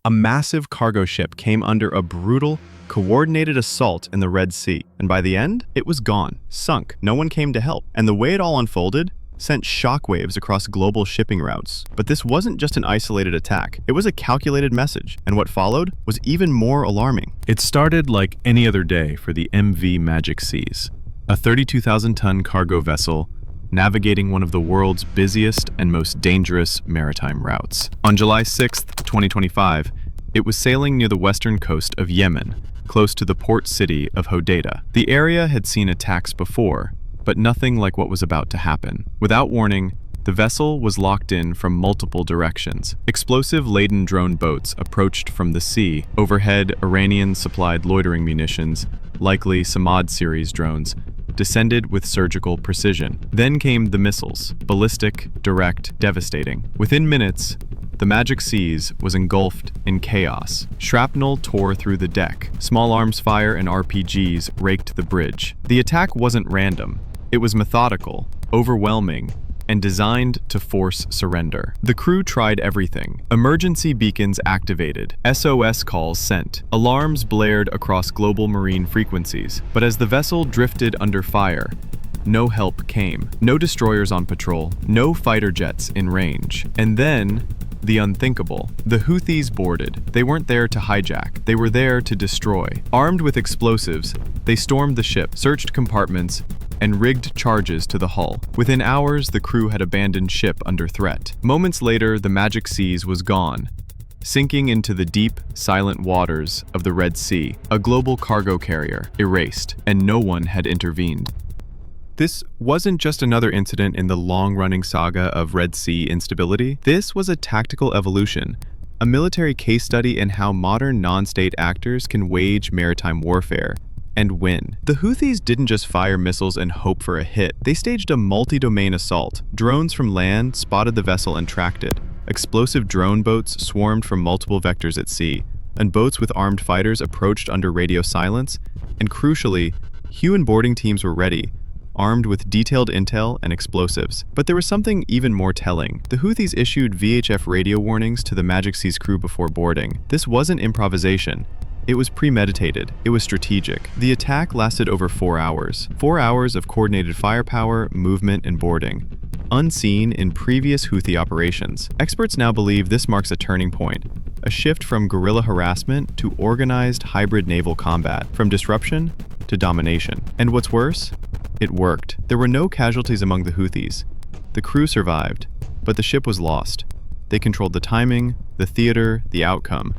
A massive cargo ship came under a brutal, coordinated assault in the Red Sea, and by the end, it was gone, sunk. No one came to help, and the way it all unfolded sent shockwaves across global shipping routes. But this wasn't just an isolated attack, it was a calculated message, and what followed was even more alarming. It started like any other day for the MV Magic Seas, a 32,000-ton cargo vessel navigating one of the world's busiest and most dangerous maritime routes. On July 6, 2025, it was sailing near the western coast of Yemen, close to the port city of Hodeidah. The area had seen attacks before, but nothing like what was about to happen. Without warning, the vessel was locked in from multiple directions. Explosive-laden drone boats approached from the sea. Overhead, Iranian-supplied loitering munitions, likely Samad series drones, descended with surgical precision. Then came the missiles, ballistic, direct, devastating. Within minutes, the Magic Seas was engulfed in chaos. Shrapnel tore through the deck. Small arms fire and RPGs raked the bridge. The attack wasn't random. It was methodical, overwhelming, and designed to force surrender. The crew tried everything. Emergency beacons activated, SOS calls sent, alarms blared across global marine frequencies. But as the vessel drifted under fire, no help came. No destroyers on patrol, no fighter jets in range. And then, the unthinkable. The Houthis boarded. They weren't there to hijack. They were there to destroy. Armed with explosives, they stormed the ship, searched compartments, and rigged charges to the hull. Within hours, the crew had abandoned ship under threat. Moments later, the Magic Seas was gone, sinking into the deep, silent waters of the Red Sea, a global cargo carrier, erased, and no one had intervened. This wasn't just another incident in the long-running saga of Red Sea instability. This was a tactical evolution, a military case study in how modern non-state actors can wage maritime warfare and win. The Houthis didn't just fire missiles and hope for a hit. They staged a multi-domain assault. Drones from land spotted the vessel and tracked it. Explosive drone boats swarmed from multiple vectors at sea, and boats with armed fighters approached under radio silence. And crucially, human boarding teams were ready, armed with detailed intel and explosives. But there was something even more telling. The Houthis issued VHF radio warnings to the Magic Seas crew before boarding. This wasn't improvisation. It was premeditated. It was strategic. The attack lasted over 4 hours. 4 hours of coordinated firepower, movement, and boarding, unseen in previous Houthi operations. Experts now believe this marks a turning point, a shift from guerrilla harassment to organized hybrid naval combat, from disruption to domination. And what's worse? It worked. There were no casualties among the Houthis. The crew survived, but the ship was lost. They controlled the timing, the theater, the outcome,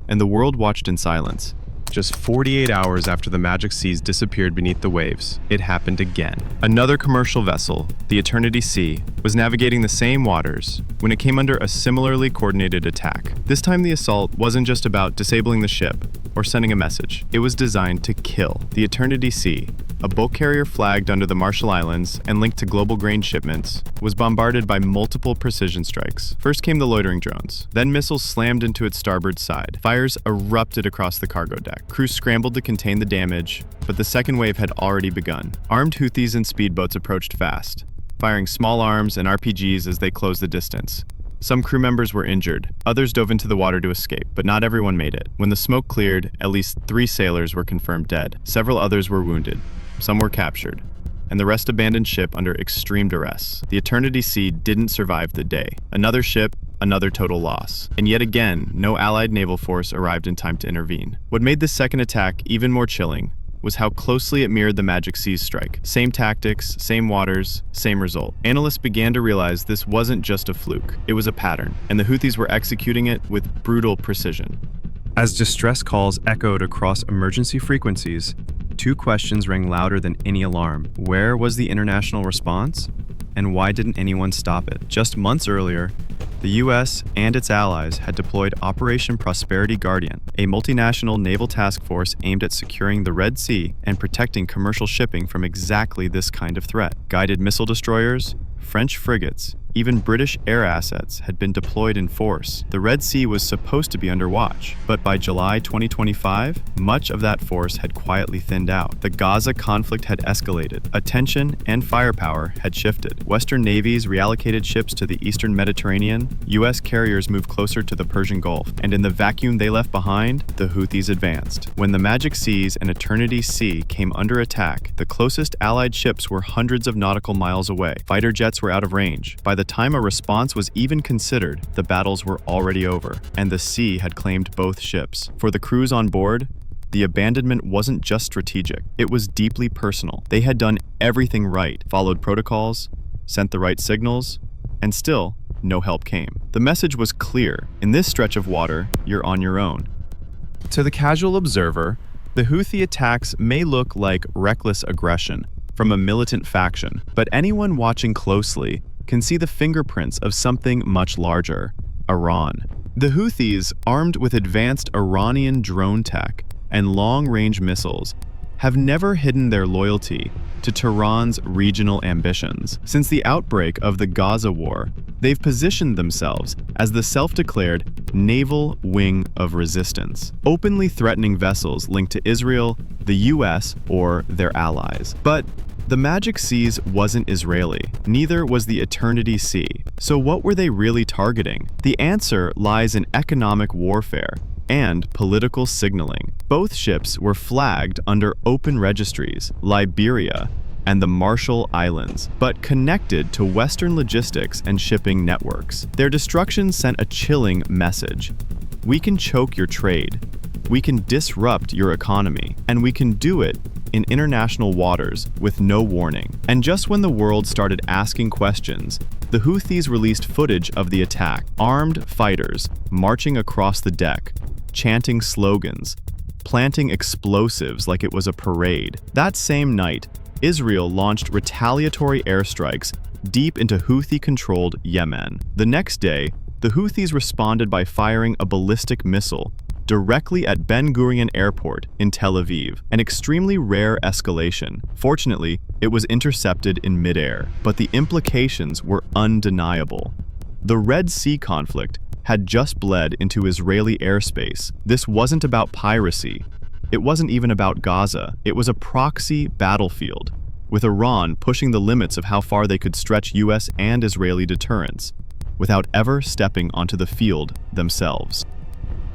and the world watched in silence. Just 48 hours after the Magic Seas disappeared beneath the waves, it happened again. Another commercial vessel, the Eternity Sea, was navigating the same waters when it came under a similarly coordinated attack. This time the assault wasn't just about disabling the ship or sending a message. It was designed to kill. The Eternity Sea, a bulk carrier flagged under the Marshall Islands and linked to global grain shipments, was bombarded by multiple precision strikes. First came the loitering drones. Then missiles slammed into its starboard side. Fires erupted across the cargo deck. Crews scrambled to contain the damage, but the second wave had already begun. Armed Houthis and speedboats approached fast, firing small arms and RPGs as they closed the distance. Some crew members were injured. Others dove into the water to escape, but not everyone made it. When the smoke cleared, at least 3 sailors were confirmed dead. Several others were wounded. Some were captured, and the rest abandoned ship under extreme duress. The Eternity Sea didn't survive the day. Another ship, another total loss. And yet again, no Allied naval force arrived in time to intervene. What made this second attack even more chilling was how closely it mirrored the Magic Seas strike. Same tactics, same waters, same result. Analysts began to realize this wasn't just a fluke. It was a pattern, and the Houthis were executing it with brutal precision. As distress calls echoed across emergency frequencies, 2 questions rang louder than any alarm. Where was the international response? And why didn't anyone stop it? Just months earlier, the US and its allies had deployed Operation Prosperity Guardian, a multinational naval task force aimed at securing the Red Sea and protecting commercial shipping from exactly this kind of threat. Guided missile destroyers, French frigates, Even British air assets had been deployed in force. The Red Sea was supposed to be under watch, but by July 2025, much of that force had quietly thinned out. The Gaza conflict had escalated. Attention and firepower had shifted. Western navies reallocated ships to the eastern Mediterranean, U.S. carriers moved closer to the Persian Gulf, and in the vacuum they left behind, the Houthis advanced. When the Magic Seas and Eternity Sea came under attack, the closest Allied ships were hundreds of nautical miles away. Fighter jets were out of range. By the time a response was even considered, the battles were already over, and the sea had claimed both ships. For the crews on board, the abandonment wasn't just strategic, it was deeply personal. They had done everything right, followed protocols, sent the right signals, and still, no help came. The message was clear: in this stretch of water, you're on your own. To the casual observer, the Houthi attacks may look like reckless aggression from a militant faction, but anyone watching closely can see the fingerprints of something much larger: Iran. The Houthis, armed with advanced Iranian drone tech and long-range missiles, have never hidden their loyalty to Tehran's regional ambitions. Since the outbreak of the Gaza war, they've positioned themselves as the self-declared naval wing of resistance, openly threatening vessels linked to Israel, the US, or their allies. But the Magic Seas wasn't Israeli, neither was the Eternity Sea. So what were they really targeting? The answer lies in economic warfare and political signaling. Both ships were flagged under open registries, Liberia and the Marshall Islands, but connected to Western logistics and shipping networks. Their destruction sent a chilling message: we can choke your trade, we can disrupt your economy, and we can do it in international waters with no warning. And just when the world started asking questions, the Houthis released footage of the attack: armed fighters marching across the deck, chanting slogans, planting explosives like it was a parade. That same night, Israel launched retaliatory airstrikes deep into Houthi-controlled Yemen. The next day, the Houthis responded by firing a ballistic missile directly at Ben Gurion Airport in Tel Aviv, an extremely rare escalation. Fortunately, it was intercepted in midair, but the implications were undeniable. The Red Sea conflict had just bled into Israeli airspace. This wasn't about piracy. It wasn't even about Gaza. It was a proxy battlefield, with Iran pushing the limits of how far they could stretch US and Israeli deterrence, without ever stepping onto the field themselves.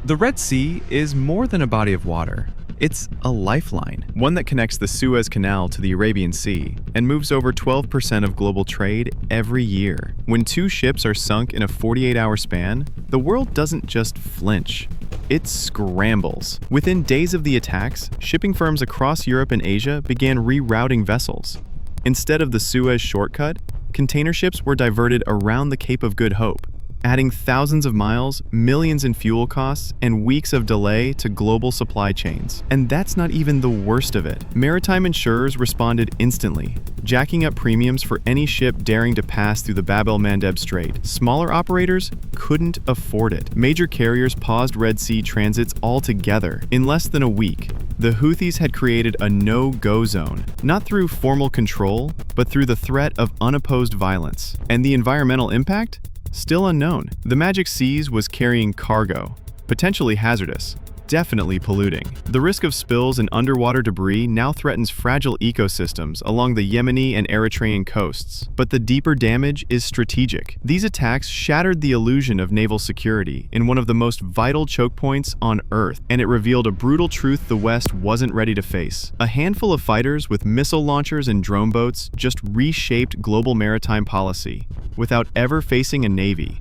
The Red Sea is more than a body of water. It's a lifeline, one that connects the Suez Canal to the Arabian Sea and moves over 12% of global trade every year. When two ships are sunk in a 48-hour span, the world doesn't just flinch, it scrambles. Within days of the attacks, shipping firms across Europe and Asia began rerouting vessels. Instead of the Suez shortcut, container ships were diverted around the Cape of Good Hope, adding thousands of miles, millions in fuel costs, and weeks of delay to global supply chains. And that's not even the worst of it. Maritime insurers responded instantly, jacking up premiums for any ship daring to pass through the Bab el-Mandeb Strait. Smaller operators couldn't afford it. Major carriers paused Red Sea transits altogether. In less than a week, the Houthis had created a no-go zone, not through formal control, but through the threat of unopposed violence. And the environmental impact? Still unknown. The Magic Seas was carrying cargo, potentially hazardous, definitely polluting. The risk of spills and underwater debris now threatens fragile ecosystems along the Yemeni and Eritrean coasts. But the deeper damage is strategic. These attacks shattered the illusion of naval security in one of the most vital choke points on Earth, and it revealed a brutal truth the West wasn't ready to face. A handful of fighters with missile launchers and drone boats just reshaped global maritime policy without ever facing a navy.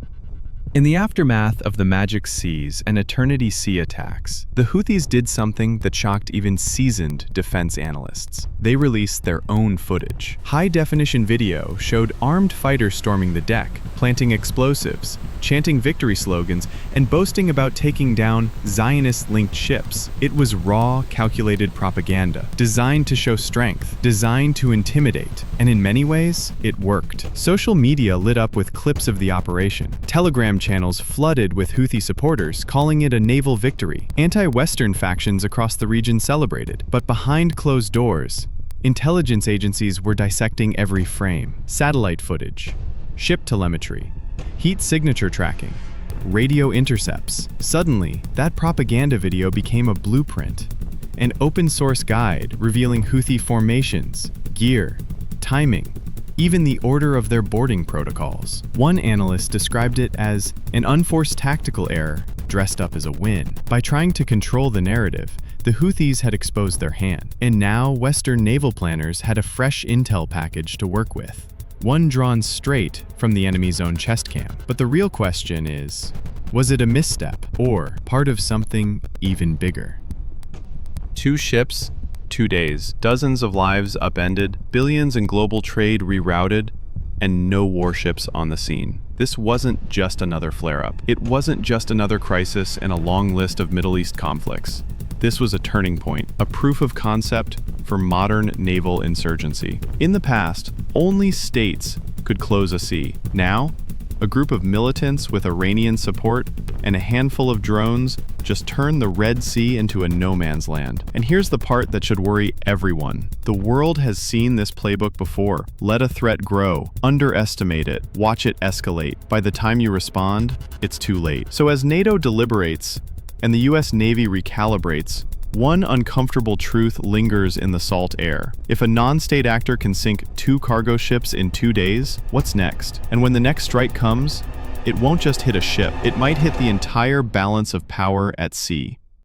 In the aftermath of the Magic Seas and Eternity Sea attacks, the Houthis did something that shocked even seasoned defense analysts. They released their own footage. High-definition video showed armed fighters storming the deck, planting explosives, chanting victory slogans, and boasting about taking down Zionist-linked ships. It was raw, calculated propaganda, designed to show strength, designed to intimidate, and in many ways, it worked. Social media lit up with clips of the operation. Telegram channels flooded with Houthi supporters, calling it a naval victory. Anti-Western factions across the region celebrated, but behind closed doors, intelligence agencies were dissecting every frame. Satellite footage ship telemetry, heat signature tracking, radio intercepts. Suddenly, that propaganda video became a blueprint, an open-source guide revealing Houthi formations, gear, timing, even the order of their boarding protocols. One analyst described it as an unforced tactical error dressed up as a win. By trying to control the narrative, the Houthis had exposed their hand, and now Western naval planners had a fresh intel package to work with, one drawn straight from the enemy's own chest cam. But the real question is, was it a misstep or part of something even bigger? 2 ships, 2 days, dozens of lives upended, billions in global trade rerouted, and no warships on the scene. This wasn't just another flare-up. It wasn't just another crisis in a long list of Middle East conflicts. This was a turning point, a proof of concept for modern naval insurgency. In the past, only states could close a sea. Now, a group of militants with Iranian support and a handful of drones just turn the Red Sea into a no-man's land. And here's the part that should worry everyone. The world has seen this playbook before. Let a threat grow, underestimate it, watch it escalate. By the time you respond, it's too late. So as NATO deliberates and the US Navy recalibrates, one uncomfortable truth lingers in the salt air. If a non-state actor can sink 2 cargo ships in 2 days, what's next? And when the next strike comes, it won't just hit a ship, it might hit the entire balance of power at sea.